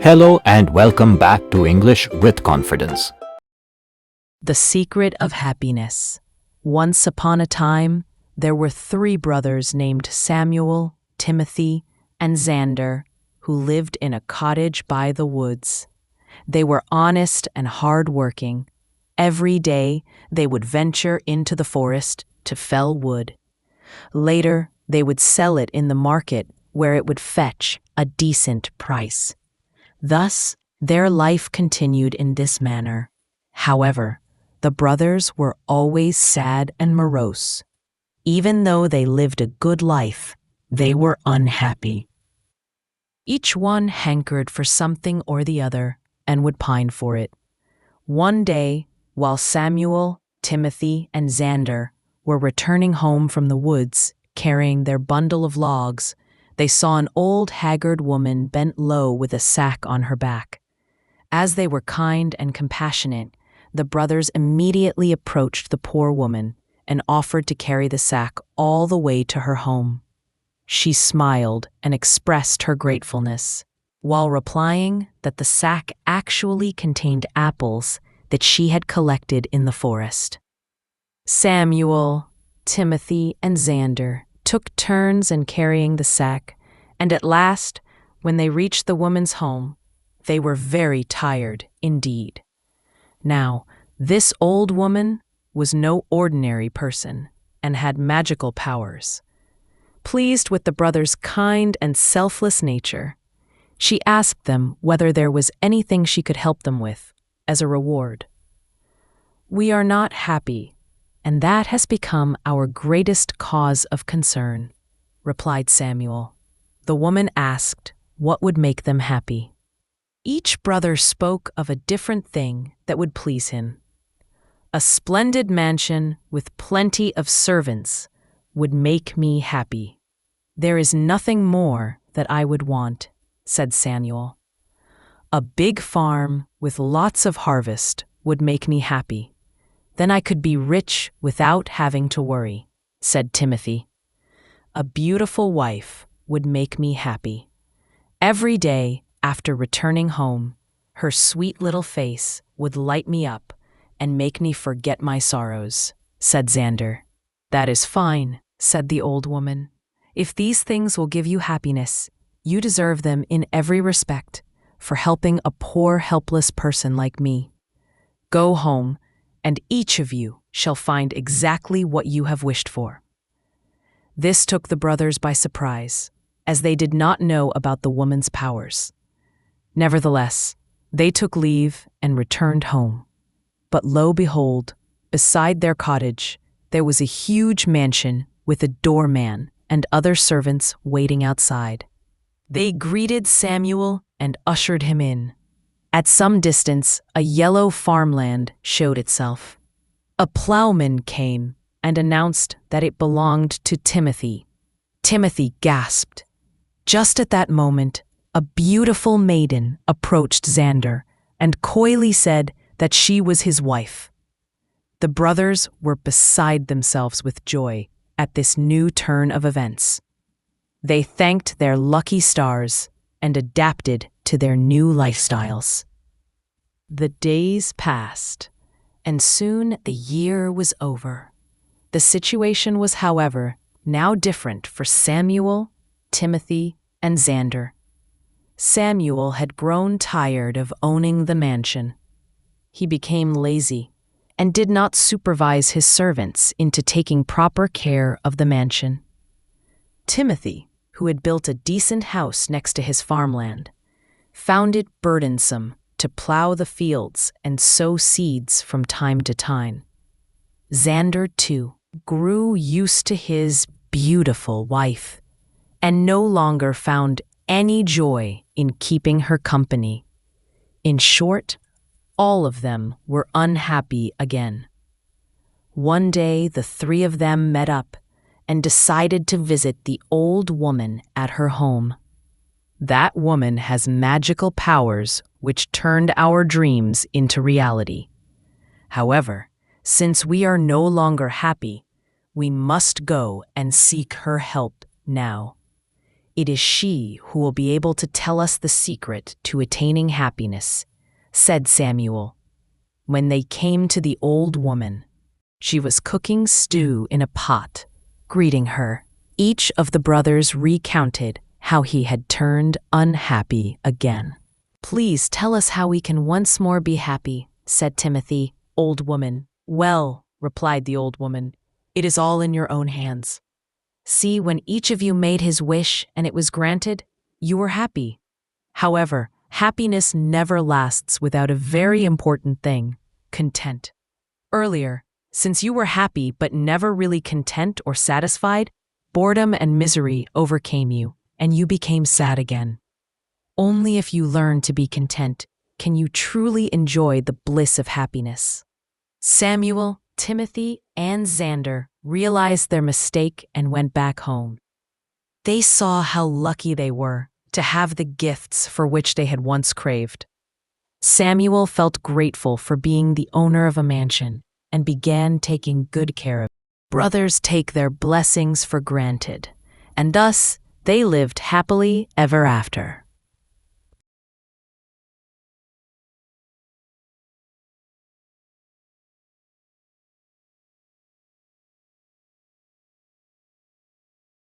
Hello and welcome back to English with Confidence. The secret of happiness. Once upon a time, there were three brothers named Samuel, Timothy, and Xander who lived in a cottage by the woods. They were honest and hard-working. Every day, they would venture into the forest to fell wood. Later, they would sell it in the market where it would fetch a decent price. Thus, their life continued in this manner. However, the brothers were always sad and morose. Even though they lived a good life, they were unhappy. Each one hankered for something or the other and would pine for it. One day, while Samuel, Timothy, and Xander were returning home from the woods carrying their bundle of logs, they saw an old haggard woman bent low with a sack on her back. As they were kind and compassionate, the brothers immediately approached the poor woman and offered to carry the sack all the way to her home. She smiled and expressed her gratefulness, while replying that the sack actually contained apples that she had collected in the forest. Samuel, Timothy, and Xander took turns in carrying the sack, and at last, when they reached the woman's home, they were very tired indeed. Now, this old woman was no ordinary person and had magical powers. Pleased with the brothers' kind and selfless nature, she asked them whether there was anything she could help them with as a reward. "We are not happy, and that has become our greatest cause of concern," replied Samuel. The woman asked what would make them happy. Each brother spoke of a different thing that would please him. "A splendid mansion with plenty of servants would make me happy. There is nothing more that I would want," said Samuel. "A big farm with lots of harvest would make me happy. Then I could be rich without having to worry," said Timothy. "A beautiful wife would make me happy. Every day after returning home, her sweet little face would light me up and make me forget my sorrows," said Xander. "That is fine," said the old woman. "If these things will give you happiness, you deserve them in every respect for helping a poor, helpless person like me. Go home, and each of you shall find exactly what you have wished for." This took the brothers by surprise, as they did not know about the woman's powers. Nevertheless, they took leave and returned home. But lo behold, beside their cottage, there was a huge mansion with a doorman and other servants waiting outside. They greeted Samuel and ushered him in. At some distance, a yellow farmland showed itself. A plowman came and announced that it belonged to Timothy. Timothy gasped. Just at that moment, a beautiful maiden approached Xander and coyly said that she was his wife. The brothers were beside themselves with joy at this new turn of events. They thanked their lucky stars and adapted to their new lifestyles. The days passed, and soon the year was over. The situation was, however, now different for Samuel, Timothy, and Xander. Samuel had grown tired of owning the mansion. He became lazy and did not supervise his servants into taking proper care of the mansion. Timothy, who had built a decent house next to his farmland, found it burdensome to plow the fields and sow seeds from time to time. Xander, too, grew used to his beautiful wife and no longer found any joy in keeping her company. In short, all of them were unhappy again. One day, the three of them met up and decided to visit the old woman at her home. "That woman has magical powers which turned our dreams into reality. However, since we are no longer happy, we must go and seek her help now. It is she who will be able to tell us the secret to attaining happiness," said Samuel. When they came to the old woman, she was cooking stew in a pot. Greeting her, each of the brothers recounted how he had turned unhappy again. "Please tell us how we can once more be happy," said Timothy. "Old woman." "Well," replied the old woman, "it is all in your own hands. See, when each of you made his wish and it was granted, you were happy. However, happiness never lasts without a very important thing: content. Earlier, since you were happy but never really content or satisfied, boredom and misery overcame you, and you became sad again. Only if you learn to be content can you truly enjoy the bliss of happiness." Samuel, Timothy, and Xander realized their mistake and went back home. They saw how lucky they were to have the gifts for which they had once craved. Samuel felt grateful for being the owner of a mansion and began taking good care of it. Brothers take their blessings for granted, and thus they lived happily ever after.